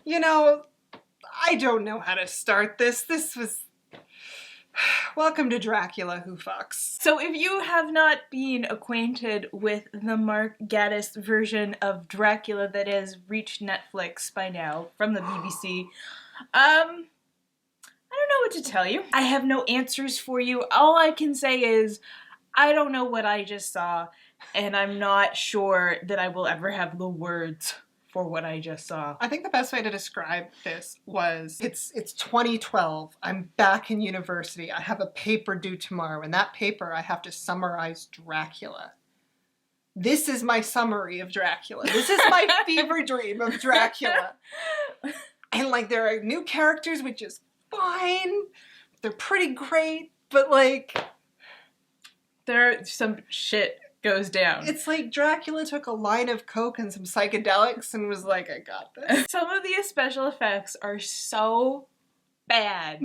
You know, I don't know how to start this. This was... Welcome to Dracula Who Fucks. So if you have not been acquainted with the Mark Gatiss version of Dracula that has reached Netflix by now from the BBC, I don't know what to tell you. I have no answers for you. All I can say is I don't know what I just saw, and I'm not sure that I will ever have the words for what I just saw. I think the best way to describe this was, it's 2012. I'm back in university. I have a paper due tomorrow. In that paper, I have to summarize Dracula. This is my summary of Dracula. This is my fever dream of Dracula. And like, there are new characters, which is fine. They're pretty great, but like... There's some shit goes down. It's like Dracula took a line of coke and some psychedelics and was like, I got this. Some of the special effects are so bad.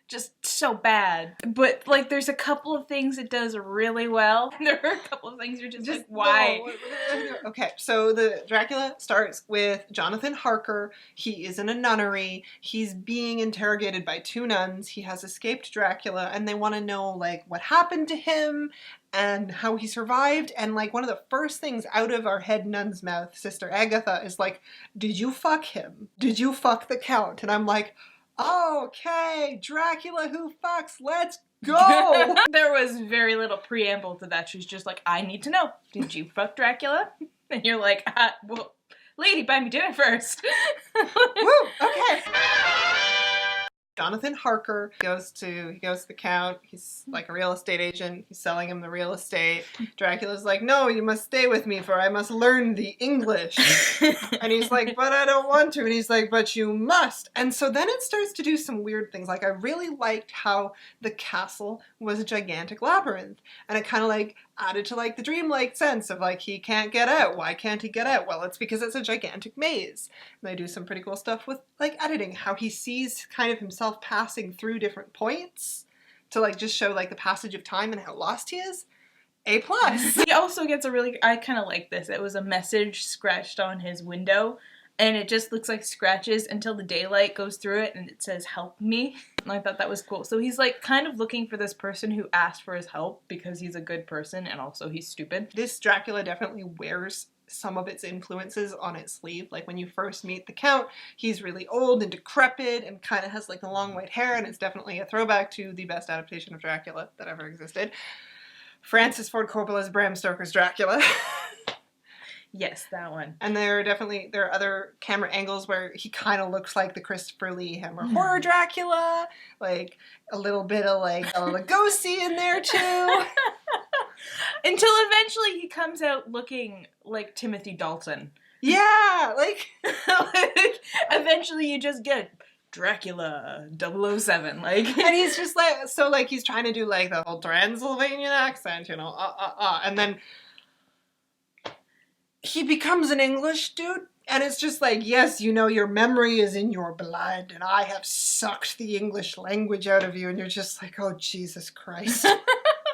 Just so bad. But like there's a couple of things it does really well. And there are a couple of things you're just like, why? No. Okay, so the Dracula starts with Jonathan Harker. He is in a nunnery. He's being interrogated by two nuns. He has escaped Dracula and they want to know like what happened to him and how he survived. And like one of the first things out of our head nun's mouth, Sister Agatha, is like, did you fuck him? Did you fuck the Count? And I'm like, okay, Dracula Who Fucks, let's go! There was very little preamble to that. She's just like, I need to know, did you fuck Dracula? And you're like, well, lady, buy me dinner first. Woo, okay. Jonathan Harker goes to the Count. He's like a real estate agent. He's selling him the real estate. Dracula's like, no, you must stay with me for I must learn the English. And he's like, but I don't want to. And he's like, but you must. And so then it starts to do some weird things. Like I really liked how the castle was a gigantic labyrinth. And it kind of like added to like the dreamlike sense of like, he can't get out. Why can't he get out? Well, it's because it's a gigantic maze. And they do some pretty cool stuff with like editing, how he sees kind of himself passing through different points to like just show like the passage of time and how lost he is. A+. He also gets a really, I kind of like this. It was a message scratched on his window and it just looks like scratches until the daylight goes through it and it says, help me. And I thought that was cool. So he's like kind of looking for this person who asked for his help because he's a good person and also he's stupid. This Dracula definitely wears some of its influences on its sleeve. Like when you first meet the Count, he's really old and decrepit and kind of has like the long white hair, and it's definitely a throwback to the best adaptation of Dracula that ever existed. Francis Ford Coppola's Bram Stoker's Dracula. Yes, that one. And there are other camera angles where he kind of looks like the Christopher Lee Hammer horror Dracula, like a little bit of like Bela Lugosi in there too. Until eventually he comes out looking like Timothy Dalton. Yeah, like eventually you just get Dracula 007, like. And he's just like, so like he's trying to do like the whole Transylvanian accent, you know, and then he becomes an English dude. And it's just like, yes, you know, your memory is in your blood and I have sucked the English language out of you. And you're just like, oh, Jesus Christ.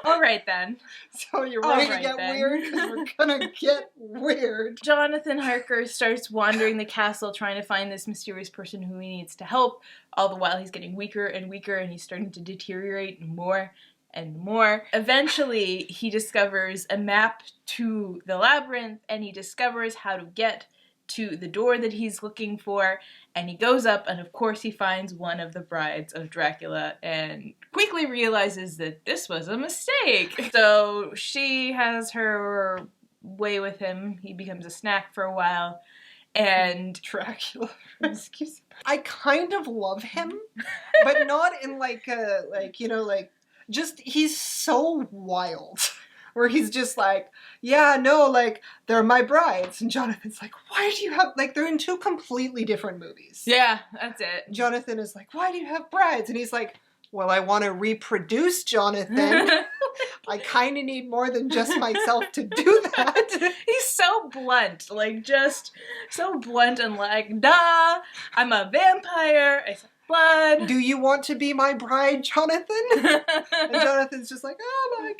All right, then. So you're ready to get weird? Because we're gonna get weird. Jonathan Harker starts wandering the castle trying to find this mysterious person who he needs to help. All the while he's getting weaker and weaker and he's starting to deteriorate more and more. Eventually, he discovers a map to the labyrinth and he discovers how to get to the door that he's looking for, and he goes up and of course he finds one of the brides of Dracula and quickly realizes that this was a mistake. So she has her way with him. He becomes a snack for a while and Dracula rescues him. I kind of love him, but not in like a, like, you know, like just he's so wild. Where he's just like, yeah, no, like, they're my brides. And Jonathan's like, why do you have, like, they're in two completely different movies. Yeah, that's it. Jonathan is like, why do you have brides? And he's like, well, I want to reproduce, Jonathan. I kind of need more than just myself to do that. He's so blunt, like, just so blunt and like, duh, I'm a vampire. blood. Do you want to be my bride, Jonathan? And Jonathan's just like, oh my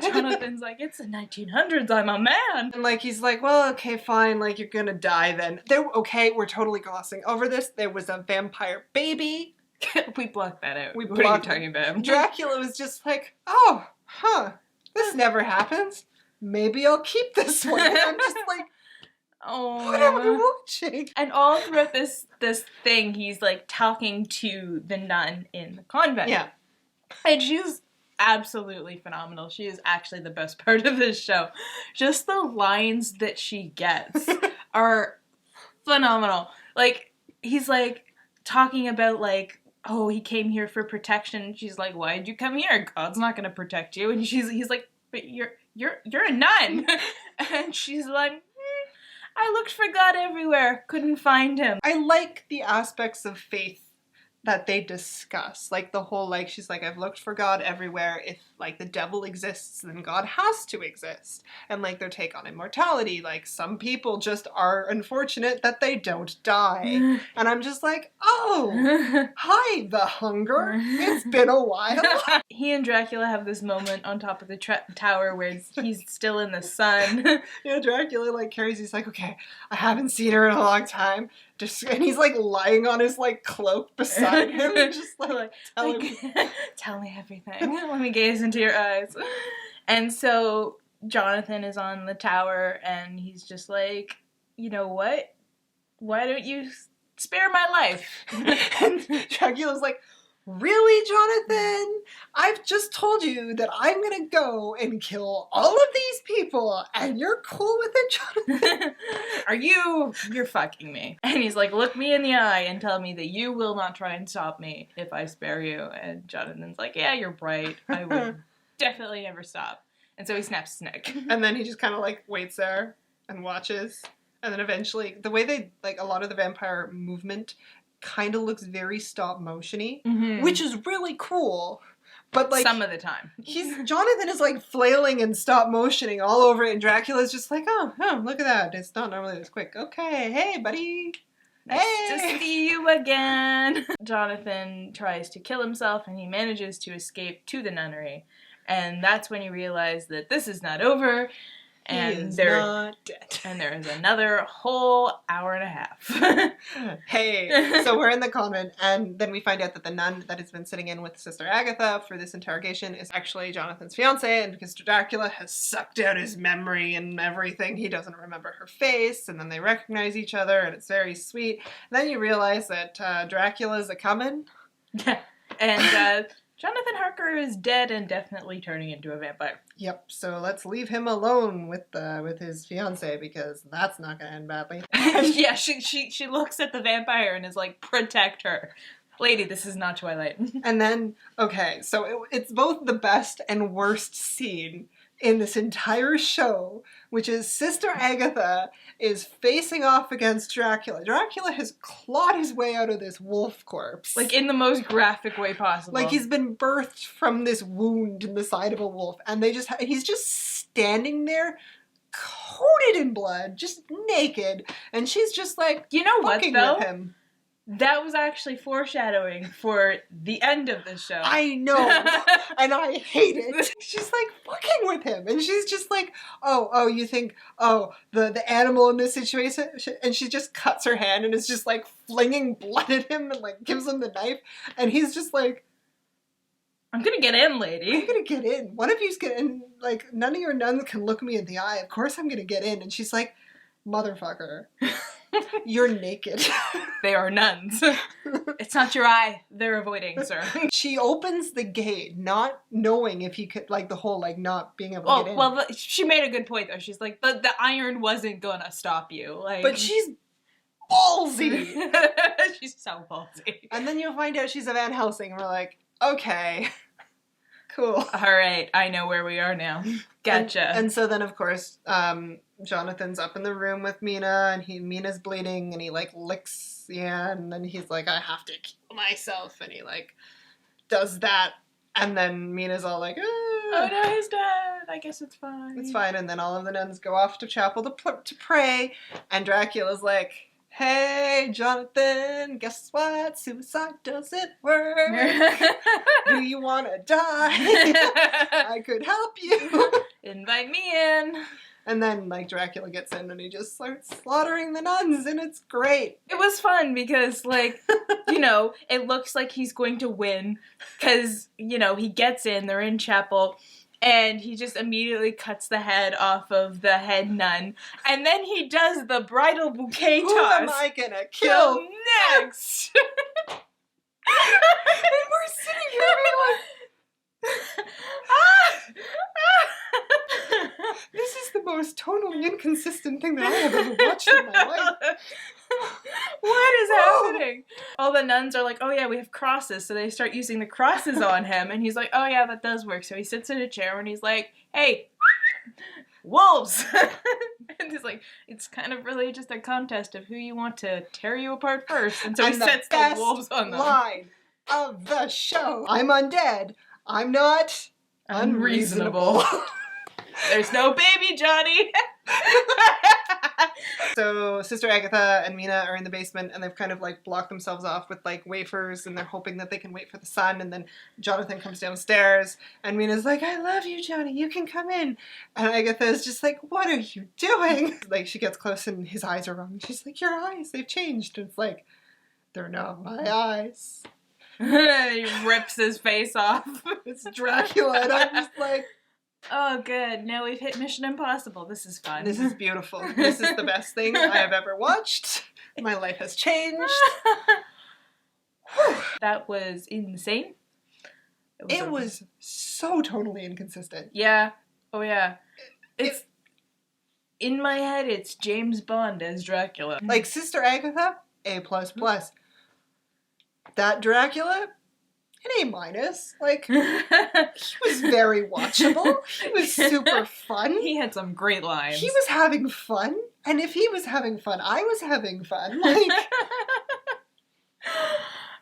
god. Jonathan's like, it's the 1900s, I'm a man. And like, he's like, well, okay, fine, like, you're gonna die then. Okay, we're totally glossing over this. There was a vampire baby. We blocked that out. We what are you blocked talking about? Dracula was just like, oh, huh, this never happens. Maybe I'll keep this one. And I'm just like, oh, what am I watching? And all throughout this thing, he's like talking to the nun in the convent. Yeah. And she's absolutely phenomenal. She is actually the best part of this show. Just the lines that she gets are phenomenal. Like, he's like talking about like, oh, he came here for protection. She's like, why'd you come here? God's not gonna protect you. And he's like, but you're a nun. And she's like, I looked for God everywhere, couldn't find him. I like the aspects of faith that they discuss. Like the whole, like, she's like, I've looked for God everywhere. If, like, the devil exists, then God has to exist. And, like, their take on immortality. Like, some people just are unfortunate that they don't die. And I'm just like, oh, hi, the hunger. It's been a while. He and Dracula have this moment on top of the tower where he's still in the sun. Yeah, Dracula, like, carries, he's like, okay, I haven't seen her in a long time. And he's like lying on his like cloak beside him and just like tell me everything. Let me gaze into your eyes. And so Jonathan is on the tower and he's just like, you know what? Why don't you spare my life? And Dracula's like, really, Jonathan? I've just told you that I'm gonna go and kill all of these people, and you're cool with it, Jonathan? You're fucking me. And he's like, look me in the eye and tell me that you will not try and stop me if I spare you. And Jonathan's like, yeah, you're right. I would definitely never stop. And so he snaps his neck. And then he just kind of like waits there and watches. And then eventually, the way they, like, a lot of the vampire movement kind of looks very stop motion-y, which is really cool. But like some of the time, Jonathan is like flailing and stop motioning all over it, and Dracula's just like, oh, look at that! It's not normally this quick. Okay, hey, buddy. Nice to see you again. Jonathan tries to kill himself, and he manages to escape to the nunnery, and that's when you realize that this is not over. And he is not dead. And there is another whole hour and a half. Hey, so we're in the convent, and then we find out that the nun that has been sitting in with Sister Agatha for this interrogation is actually Jonathan's fiancée, and because Dracula has sucked out his memory and everything, he doesn't remember her face, and then they recognize each other, and it's very sweet. And then you realize that Dracula's a-comin'. And Jonathan Harker is dead and definitely turning into a vampire. Yep, so let's leave him alone with his fiancée, because that's not gonna end badly. Yeah, she looks at the vampire and is like, protect her. Lady, this is not Twilight. And then, okay, so it's both the best and worst scene in this entire show, which is Sister Agatha is facing off against Dracula. Dracula has clawed his way out of this wolf corpse. Like, in the most graphic way possible. Like, he's been birthed from this wound in the side of a wolf, and he's just standing there, coated in blood, just naked, and she's just like, you know what, though? With him. That was actually foreshadowing for the end of the show. I know, and I hate it. She's like fucking with him, and she's just like, oh, you think, the animal in this situation, and she just cuts her hand and is just like flinging blood at him and like gives him the knife, and he's just like, I'm gonna get in, lady. I'm gonna get in. One of you's gonna, and like, none of your nuns can look me in the eye. Of course I'm gonna get in. And she's like, motherfucker. You're naked. They are nuns. It's not your eye they're avoiding, sir. She opens the gate, not knowing if he could, like, the whole, like, not being able to get in. Well, she made a good point, though. She's like, the iron wasn't gonna stop you. Like, but she's ballsy. She's so ballsy. And then you'll find out she's a Van Helsing, and we're like, okay, cool. All right, I know where we are now. Gotcha. And so then, of course, Jonathan's up in the room with Mina, and Mina's bleeding, and he, like, licks, and then he's like, I have to kill myself, and he, like, does that, and then Mina's all like, oh no, he's dead, I guess it's fine. It's fine, and then all of the nuns go off to chapel to pray, and Dracula's like, Hey, Jonathan, guess what? Suicide doesn't work. Do you want to die? I could help you. Invite me in. And then, like, Dracula gets in and he just starts slaughtering the nuns, and it's great. It was fun because, like, you know, it looks like he's going to win because, you know, he gets in, they're in chapel, and he just immediately cuts the head off of the head nun. And then he does the bridal bouquet toss. Who am I gonna kill? Next! And we're sitting here being like, this is the most tonally inconsistent thing that I have ever watched in my life. What is happening? All the nuns are like, oh yeah, we have crosses, so they start using the crosses on him, and he's like, oh yeah, that does work. So he sits in a chair and he's like, hey, wolves! And he's like, it's kind of really just a contest of who you want to tear you apart first. And so he sets the wolves on them. Line of the show. I'm undead. I'm not unreasonable. There's no baby, Johnny! So Sister Agatha and Mina are in the basement, and they've kind of like blocked themselves off with like wafers, and they're hoping that they can wait for the sun. And then Jonathan comes downstairs, and Mina's like, I love you, Johnny, you can come in. And Agatha is just like, what are you doing? Like, she gets close and his eyes are wrong. She's like, your eyes, they've changed. And it's like, they're not my eyes. He rips his face off. It's Dracula, and I'm just like, oh, good. Now we've hit Mission Impossible. This is fun. this is beautiful. This is the best thing I have ever watched. My life has changed. That was insane. It was so totally inconsistent. Yeah. Oh, yeah. It's... in my head, it's James Bond as Dracula. Like, Sister Agatha, A++. That Dracula, an A-. Like, he was very watchable. He was super fun. He had some great lines. He was having fun. And if he was having fun, I was having fun. Like...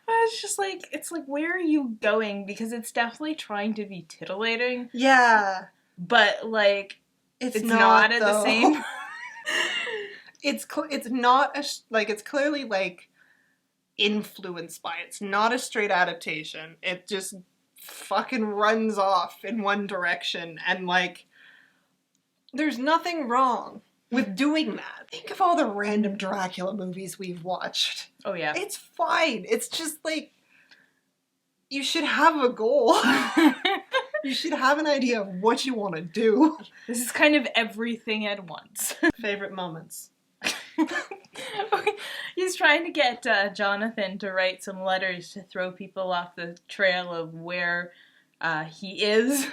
It's just like, it's like, where are you going? Because it's definitely trying to be titillating. Yeah. But, like, it's not at though. the same... It's not, it's clearly, like, influenced by it. It's not a straight adaptation. It just fucking runs off in one direction, and, like, there's nothing wrong with doing that. Think of all the random Dracula movies we've watched. Oh, yeah. It's fine. It's just, like, you should have a goal. You should have an idea of what you want to do. This is kind of everything at once. Favorite moments. He's trying to get Jonathan to write some letters to throw people off the trail of where he is.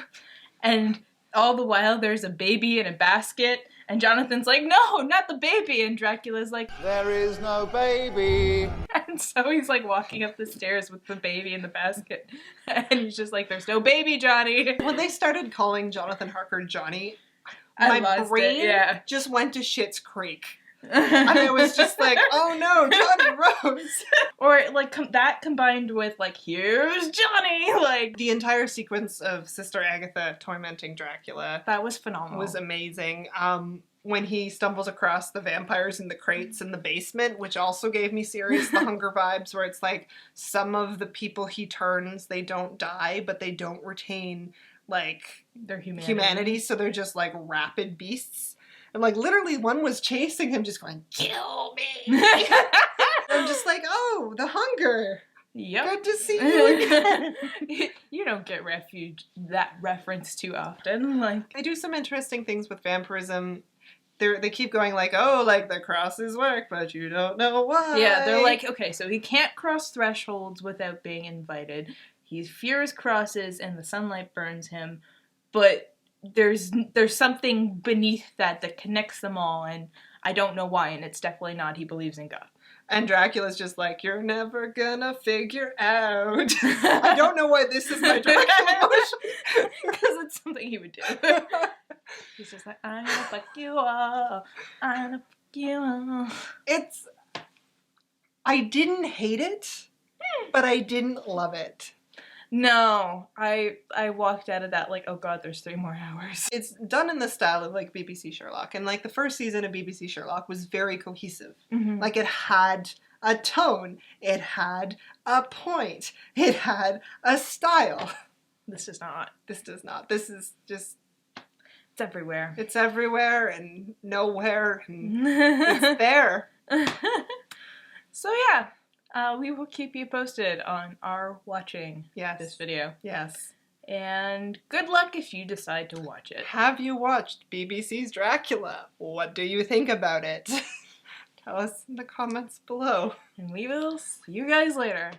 And all the while there's a baby in a basket. And Jonathan's like, no, not the baby. And Dracula's like, there is no baby. And so he's like walking up the stairs with the baby in the basket. And he's just like, there's no baby, Johnny. When they started calling Jonathan Harker Johnny, I my lost brain it, yeah. just went to Schitt's Creek. And I was just like, oh no, Johnny Rose. Or like that combined with like, here's Johnny. Like, the entire sequence of Sister Agatha tormenting Dracula. That was phenomenal. Was amazing. When he stumbles across the vampires in the crates in the basement, which also gave me serious The Hunger vibes, where it's like some of the people he turns, they don't die, but they don't retain like their humanity, so they're just like rabid beasts. And like literally one was chasing him, just going, kill me. I'm just like, oh, The Hunger. Yep. Good to see you again. You don't get that reference too often. Like, they do some interesting things with vampirism. They keep going like, oh, like the crosses work, but you don't know why. Yeah, they're like, okay, so he can't cross thresholds without being invited. He fears crosses and the sunlight burns him, but there's something beneath that connects them all, and I don't know why, and it's definitely not he believes in God. And Dracula's just like, you're never gonna figure out. I don't know why this is my Dracula emotion. Because it's something he would do. He's just like, I'm gonna fuck you all. I'm gonna fuck you all. I didn't hate it, but I didn't love it. No, I walked out of that like, oh god, there's 3 more hours. It's done in the style of like BBC Sherlock, and like the first season of BBC Sherlock was very cohesive. Mhm. Like it had a tone, it had a point, it had a style. This does not. This does not. This is just, It's everywhere. it's everywhere and nowhere, and it's there. So yeah, we will keep you posted on our watching Yes. this video. Yes. And good luck if you decide to watch it. Have you watched BBC's Dracula? What do you think about it? Tell us in the comments below. And we will see you guys later.